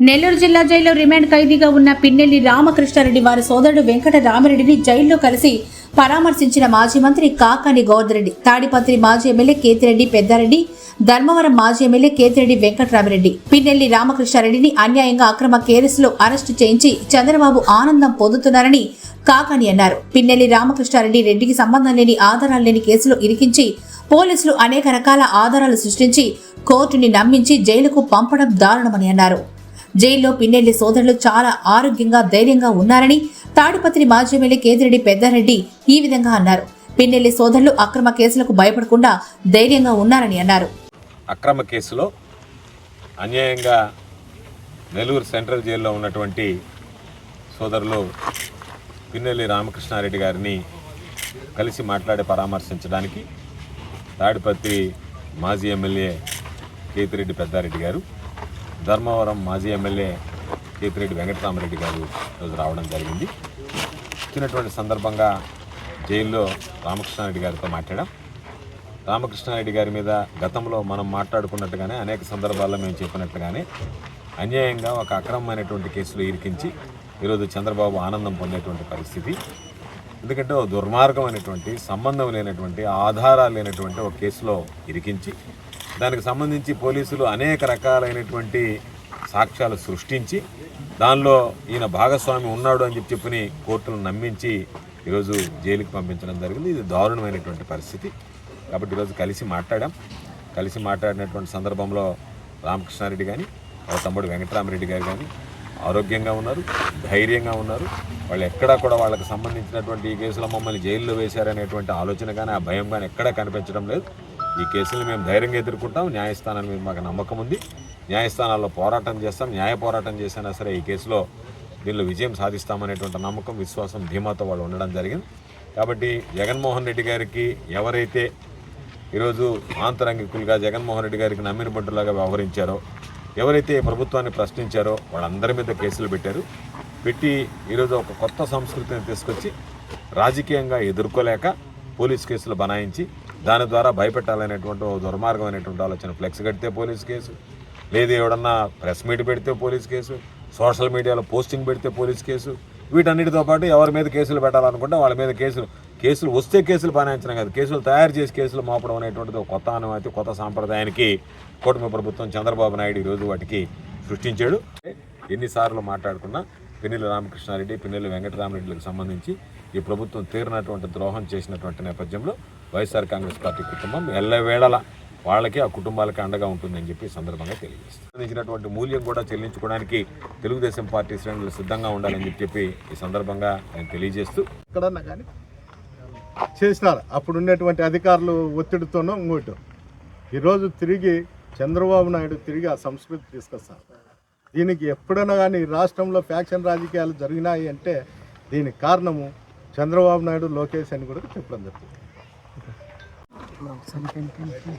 నెల్లూరు జిల్లా జైల్లో రిమాండ్ ఖైదీగా ఉన్న పిన్నెల్లి రామకృష్ణారెడ్డి వారి సోదరుడు వెంకట రామిరెడ్డిని జైల్లో కలిసి పరామర్శించిన మాజీ మంత్రి కాకాని గోవర్ధన్, తాడిపత్రి మాజీ ఎమ్మెల్యే కేతిరెడ్డి పెద్దారెడ్డి, ధర్మవరం మాజీ ఎమ్మెల్యే కేతిరెడ్డి వెంకటరామిరెడ్డి. పిన్నెల్లి రామకృష్ణారెడ్డిని అన్యాయంగా అక్రమ కేసులో అరెస్టు చేయించి చంద్రబాబు ఆనందం పొందుతున్నారని కాకాని అన్నారు. పిన్నెల్లి రామకృష్ణారెడ్డి రెడ్డికి సంబంధం లేని ఆధారాలు లేని కేసులో ఇరికించి పోలీసులు అనేక రకాల ఆధారాలు సృష్టించి కోర్టుని నమ్మించి జైలుకు పంపడం దారుణమని అన్నారు. జైల్లో పిన్నెల్లి సోదరులు చాలా ఆరోగ్యంగా ధైర్యంగా ఉన్నారని తాడిపత్రి మాజీ ఎమ్మెల్యే కేతిరెడ్డి పెద్దారెడ్డి ఈ విధంగా అన్నారు. పిన్నెల్లి సోదరులు అక్రమ కేసులకు భయపడకుండా ధైర్యంగా ఉన్నారని అన్నారు. అక్రమ కేసులో అన్యాయంగా నెల్లూరు సెంట్రల్ జైల్లో ఉన్నటువంటి సోదరులు పిన్నెల్లి రామకృష్ణారెడ్డి గారిని కలిసి మాట్లాడి పరామర్శించడానికి తాడిపత్రి మాజీ ఎమ్మెల్యే కేతిరెడ్డి పెద్దారెడ్డి గారు, ధర్మవరం మాజీ ఎమ్మెల్యే కేతిరెడ్డి వెంకటరామిరెడ్డి గారు ఈరోజు రావడం జరిగింది. వచ్చినటువంటి సందర్భంగా జైల్లో రామకృష్ణారెడ్డి గారితో మాట్లాడాం. రామకృష్ణారెడ్డి గారి మీద గతంలో మనం మాట్లాడుకున్నట్టుగానే అనేక సందర్భాల్లో మేము చెప్పినట్లుగానే అన్యాయంగా ఒక అక్రమమైనటువంటి కేసులో ఇరికించి ఈరోజు చంద్రబాబు ఆనందం పొందేటువంటి పరిస్థితి. ఎందుకంటే ఓ దుర్మార్గమైనటువంటి సంబంధం లేనటువంటి ఆధారాలు లేనటువంటి ఒక కేసులో ఇరికించి దానికి సంబంధించి పోలీసులు అనేక రకాలైనటువంటి సాక్ష్యాలు సృష్టించి దానిలో ఈయన భాగస్వామి ఉన్నాడు అని చెప్పి కోర్టును నమ్మించి ఈరోజు జైలుకి పంపించడం జరిగింది. ఇది దారుణమైనటువంటి పరిస్థితి. కాబట్టి ఈరోజు కలిసి మాట్లాడినటువంటి సందర్భంలో రామకృష్ణారెడ్డి కానీ వాళ్ళ తమ్ముడు వెంకటరామిరెడ్డి గారు కానీ ఆరోగ్యంగా ఉన్నారు, ధైర్యంగా ఉన్నారు. వాళ్ళు ఎక్కడా కూడా వాళ్ళకి సంబంధించినటువంటి ఈ కేసులో మమ్మల్ని జైల్లో వేశారనేటువంటి ఆలోచన కానీ ఆ భయం కానీ ఎక్కడా కనిపించడం లేదు. ఈ కేసులు మేము ధైర్యంగా ఎదుర్కొంటాం. న్యాయస్థానం మీద మాకు నమ్మకం ఉంది. న్యాయస్థానాల్లో పోరాటం చేస్తాం. న్యాయ పోరాటం చేసినా సరే ఈ కేసులో దీనిలో విజయం సాధిస్తామనేటువంటి నమ్మకం, విశ్వాసం, ధీమాతో వాళ్ళు ఉండడం జరిగింది. కాబట్టి జగన్మోహన్ రెడ్డి గారికి ఎవరైతే ఈరోజు ఆంతరంగికులుగా జగన్మోహన్ రెడ్డి గారికి నమ్మిన బంటులాగా వ్యవహరించారో, ఎవరైతే ప్రభుత్వాన్ని ప్రశ్నించారో వాళ్ళందరి మీద కేసులు పెట్టి ఈరోజు ఒక కొత్త సంస్కృతిని తీసుకొచ్చి రాజకీయంగా ఎదుర్కోలేక పోలీస్ కేసులు బనాయించి దాని ద్వారా భయపెట్టాలనేటువంటి దుర్మార్గమైనటువంటి ఆలోచన. ఫ్లెక్స్ కడితే పోలీస్ కేసు, లేదు ఎవడన్నా ప్రెస్ మీట్ పెడితే పోలీస్ కేసు, సోషల్ మీడియాలో పోస్టింగ్ పెడితే పోలీస్ కేసు, వీటన్నిటితో పాటు ఎవరి మీద కేసులు పెట్టాలనుకుంటే వాళ్ళ మీద కేసులు వస్తే కేసులు బనాయించడం కాదు, కేసులు తయారు చేసి కేసులు మోపడం అనేటువంటిది ఒక కొత్త అనుమతి, కొత్త సాంప్రదాయానికి కూటమి ప్రభుత్వం చంద్రబాబు నాయుడు ఈరోజు వాటికి సృష్టించాడు. ఎన్నిసార్లు మాట్లాడుకున్నా పిన్నెల్లి రామకృష్ణారెడ్డి, పిన్నెల్లి వెంకటరామిరెడ్డిలకు సంబంధించి ఈ ప్రభుత్వం తీరినటువంటి ద్రోహం చేసినటువంటి నేపథ్యంలో వైఎస్ఆర్ కాంగ్రెస్ పార్టీ కుటుంబం ఎల్లవేళలా వాళ్ళకి ఆ కుటుంబాలకి అండగా ఉంటుందని చెప్పి సందర్భంగా తెలియజేస్తుంది. సంబంధించినటువంటి మూల్యం కూడా చెల్లించుకోవడానికి తెలుగుదేశం పార్టీ శ్రేణులు సిద్ధంగా ఉండాలని చెప్పి ఈ సందర్భంగా నేను తెలియజేస్తూ ఎక్కడన్నా కానీ చేసినారు. అప్పుడు ఉండేటువంటి అధికారులు ఒత్తిడితోనో ఇంకోటి ఈరోజు తిరిగి చంద్రబాబు నాయుడు తిరిగి ఆ సంస్కృతి తీసుకొస్తారు. దీనికి ఎప్పుడైనా కానీ రాష్ట్రంలో ఫ్యాక్షన్ రాజకీయాలు జరిగినాయి అంటే దీనికి కారణము చంద్రబాబు నాయుడు, లోకేష్ అని కూడా చెప్పడం జరుగుతుంది.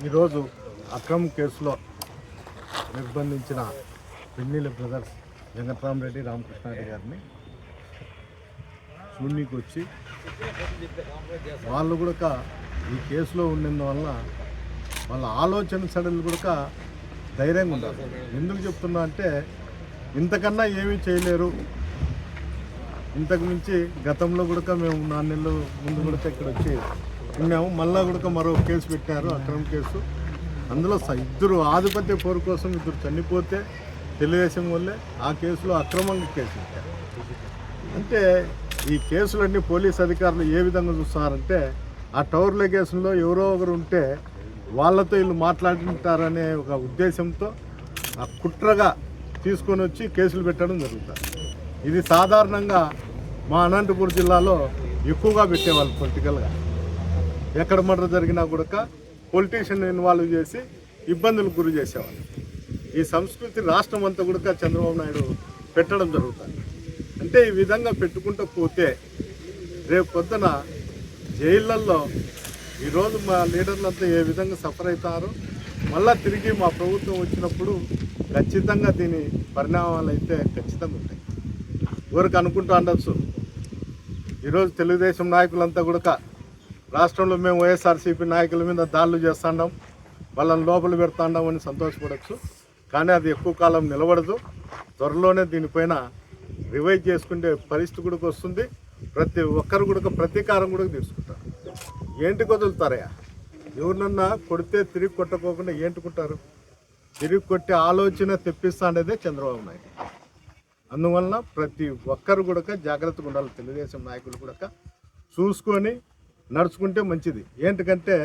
ఈరోజు అక్రమ కేసులో నిర్బంధించిన పిన్నెల్లి బ్రదర్స్ వెంకటరామిరెడ్డి, రామకృష్ణారెడ్డి గారిని చూడనీకి వచ్చి వాళ్ళు కూడా ఈ కేసులో ఉన్నందువల్ల వాళ్ళ ఆలోచన సడలు కూడా ధైర్యంగా ఉండాలి. ఎందుకు చెప్తున్నా అంటే ఇంతకన్నా ఏమీ చేయలేరు. ఇంతకు మించి గతంలో కూడా మేము 4 నెలల ముందు కూడా ఇక్కడ వచ్చి ఉన్నాము. మళ్ళా కూడా మరో కేసు పెట్టారు, అక్రమ కేసు. అందులో ఇద్దరు ఆధిపత్య పోరు కోసం ఇద్దరు చనిపోతే తెలుగుదేశం వల్లే ఆ కేసులో అక్రమంగా కేసు పెట్టారు. అంటే ఈ కేసులన్నీ పోలీస్ అధికారులు ఏ విధంగా చూస్తున్నారంటే ఆ టవర్ లొకేషన్లో ఎవరో ఒకరు ఉంటే వాళ్ళతో వీళ్ళు మాట్లాడుకుంటారనే ఒక ఉద్దేశంతో ఆ కుట్రగా తీసుకొని వచ్చి కేసులు పెట్టడం జరుగుతుంది. ఇది సాధారణంగా మా అనంతపురం జిల్లాలో ఎక్కువగా పెట్టేవాళ్ళు. పొలిటికల్గా ఎక్కడ మర్డర్ జరిగినా కూడా పొలిటీషియన్ ఇన్వాల్వ్ చేసి ఇబ్బందులకు గురి చేసేవాళ్ళు. ఈ సంస్కృతి రాష్ట్రం అంతా కూడా చంద్రబాబు నాయుడు పెట్టడం జరుగుతుంది. అంటే ఈ విధంగా పెట్టుకుంటూ పోతే రేపు పొద్దున జైళ్ళల్లో ఈరోజు మా లీడర్లంతా ఏ విధంగా సఫర్ అవుతారో మళ్ళీ తిరిగి మా ప్రభుత్వం వచ్చినప్పుడు ఖచ్చితంగా దీని పరిణామాలు అయితే ఖచ్చితంగా ఉంటాయి. ఊరికి అనుకుంటూ ఉండొచ్చు ఈరోజు తెలుగుదేశం నాయకులంతా కూడా రాష్ట్రంలో మేము వైఎస్ఆర్సీపీ నాయకుల మీద దాడులు చేస్తున్నాం, వాళ్ళని లోపల పెడుతున్నామని సంతోషపడవచ్చు. కానీ అది ఎక్కువ కాలం నిలబడదు. త్వరలోనే దీనిపైన రివైజ్ చేసుకునే పరిస్థితి కూడా వస్తుంది. ప్రతి ఒక్కరు కూడా ప్రతీకారం కూడా తీసుకుంటారు. ఏంటి వదులుతారయ్యా? ఎవరినన్నా కొడితే తిరిగి కొట్టకోకుండా ఏంటుకుంటారు? తిరిగి కొట్టే ఆలోచన తెప్పిస్తా అనేదే చంద్రబాబు నాయుడు. అందువలన ప్రతి ఒక్కరు కూడా జాగ్రత్తగా ఉండాలి. తెలుగుదేశం నాయకులు కూడా చూసుకొని నడుచుకుంటే మంచిది. ఏంటంటే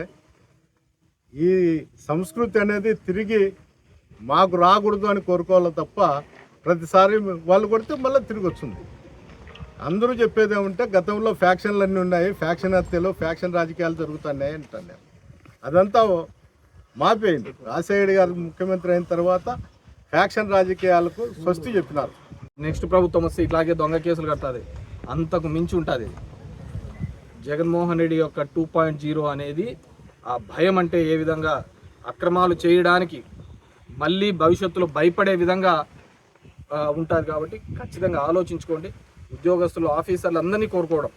ఈ సంస్కృతి అనేది తిరిగి మాకు రాకూడదు అని కోరుకోవాలి తప్ప ప్రతిసారి వాళ్ళు కొడితే మళ్ళీ తిరిగి వచ్చింది. అందరూ చెప్పేది ఏమంటే గతంలో ఫ్యాక్షన్లు అన్నీ ఉన్నాయి, ఫ్యాక్షన్ హత్యలు, ఫ్యాక్షన్ రాజకీయాలు జరుగుతున్నాయి అంటున్నారు. అదంతా మాపేయండి. రాజశేఖర్ గారు ముఖ్యమంత్రి అయిన తర్వాత ఫ్యాక్షన్ రాజకీయాలకు స్వస్తి చెప్పినారు. నెక్స్ట్ ప్రభుత్వం వస్తే ఇట్లాగే దొంగ కేసులు కడుతుంది, అంతకు మించి ఉంటుంది. జగన్మోహన్ రెడ్డి యొక్క 2.0 అనేది ఆ భయం అంటే ఏ విధంగా అక్రమాలు చేయడానికి మళ్ళీ భవిష్యత్తులో భయపడే విధంగా ఉంటుంది. కాబట్టి ఖచ్చితంగా ఆలోచించుకోండి. ఉద్యోగస్తులు, ఆఫీసర్లు అందరినీ కోరుకోవడం,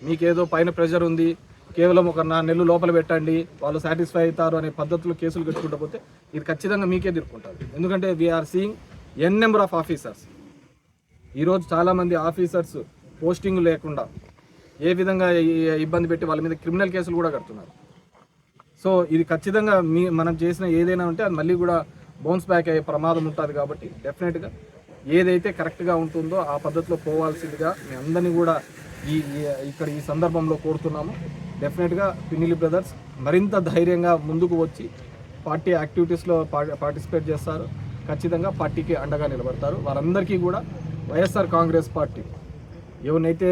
మీకేదో పైన ప్రెషర్ ఉంది, కేవలం ఒక 4 నెలలు లోపల పెట్టండి, వాళ్ళు సాటిస్ఫై అవుతారు అనే పద్ధతిలో కేసులు కట్టుకుంటూ పోతే ఇది ఖచ్చితంగా మీకే తిరుక్కుంటుంది. ఎందుకంటే we're seeing an number of officers. ఈరోజు చాలామంది ఆఫీసర్స్ పోస్టింగ్ లేకుండా ఏ విధంగా ఇబ్బంది పెట్టి వాళ్ళ మీద క్రిమినల్ కేసులు కూడా కడుతున్నారు. సో ఇది ఖచ్చితంగా మనం చేసిన ఏదైనా ఉంటే అది మళ్ళీ కూడా బౌన్స్ బ్యాక్ అయ్యే ప్రమాదం ఉంటుంది. కాబట్టి డెఫినెట్గా ఏదైతే కరెక్ట్గా ఉంటుందో ఆ పద్ధతిలో పోవాల్సిందిగా మీ అందరినీ కూడా ఈ సందర్భంలో కోరుతున్నాము. డెఫినెట్గా పిన్నిలి బ్రదర్స్ మరింత ధైర్యంగా ముందుకు వచ్చి పార్టీ యాక్టివిటీస్లో పార్టిసిపేట్ చేస్తారు. ఖచ్చితంగా పార్టీకి అండగా నిలబడతారు. వారందరికీ కూడా వైఎస్ఆర్ కాంగ్రెస్ పార్టీ ఎవరినైతే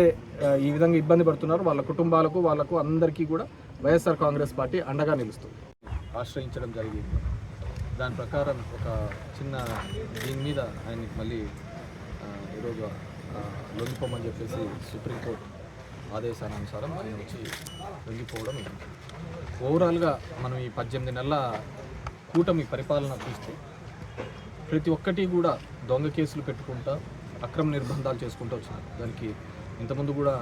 ఈ విధంగా ఇబ్బంది పడుతున్నారో వాళ్ళ కుటుంబాలకు, వాళ్ళకు అందరికీ కూడా వైఎస్ఆర్ కాంగ్రెస్ పార్టీ అండగా నిలుస్తుంది. ఆశ్రయించడం జరిగింది. దాని ప్రకారం ఒక చిన్న దీని మీద ఆయనకి మళ్ళీ ఈరోజు లొంగిపోమని చెప్పేసి సుప్రీంకోర్టు ఆదేశానుసారం ఆయన వచ్చి లొంగిపోవడం. ఓవరాల్గా మనం ఈ 18 నెలల కూటమి పరిపాలన చూస్తే ప్రతి ఒక్కటి కూడా దొంగ కేసులు పెట్టుకుంటా అక్రమ నిర్బంధాలు చేసుకుంటూ వచ్చినారు. దానికి ఇంతకుముందు కూడా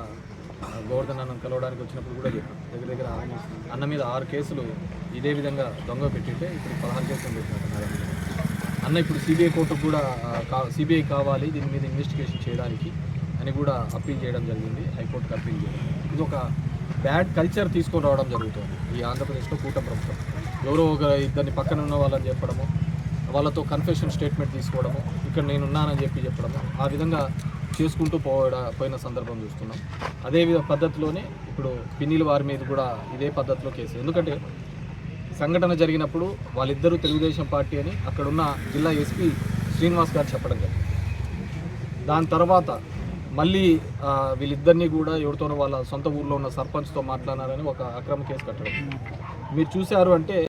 గోవర్ధన్ అన్నం కలవడానికి వచ్చినప్పుడు కూడా చెప్పాను, దగ్గర అన్న మీద 6 కేసులు ఇదే విధంగా దొంగ పెట్టింటే ఇప్పుడు 16 కేసులు పెట్టినట్టున్నారు. అన్న ఇప్పుడు సిబిఐ కోర్టుకు కూడా సిబిఐ కావాలి దీని మీద ఇన్వెస్టిగేషన్ చేయడానికి అని కూడా అప్పీల్ చేయడం జరిగింది, హైకోర్టుకి అప్పీల్ చేయడం. ఇది ఒక బ్యాడ్ కల్చర్ తీసుకొని రావడం జరుగుతుంది ఈ ఆంధ్రప్రదేశ్లో కూటమి ప్రభుత్వం. ఎవరో ఒక ఇద్దరిని పక్కన ఉన్న వాళ్ళని చెప్పడము, వాళ్ళతో కన్ఫెషన్ స్టేట్మెంట్ తీసుకోవడము, ఇక్కడ నేనున్నానని చెప్పడము, ఆ విధంగా చేసుకుంటూ పోయిన సందర్భం చూస్తున్నాం. అదే పద్ధతిలోనే ఇప్పుడు పిన్నిల వారి మీద కూడా ఇదే పద్ధతిలో కేసు. ఎందుకంటే సంఘటన జరిగినప్పుడు వాళ్ళిద్దరూ తెలుగుదేశం పార్టీ అని అక్కడున్న జిల్లా ఎస్పీ శ్రీనివాస్ గారు చెప్పడం జరిగింది. దాని తర్వాత మళ్ళీ వీళ్ళిద్దరినీ కూడా ఎవరితోనో వాళ్ళ సొంత ఊర్లో ఉన్న సర్పంచ్తో మాట్లాడారని ఒక అక్రమ కేసు కట్టడం మీరు చూశారు. అంటే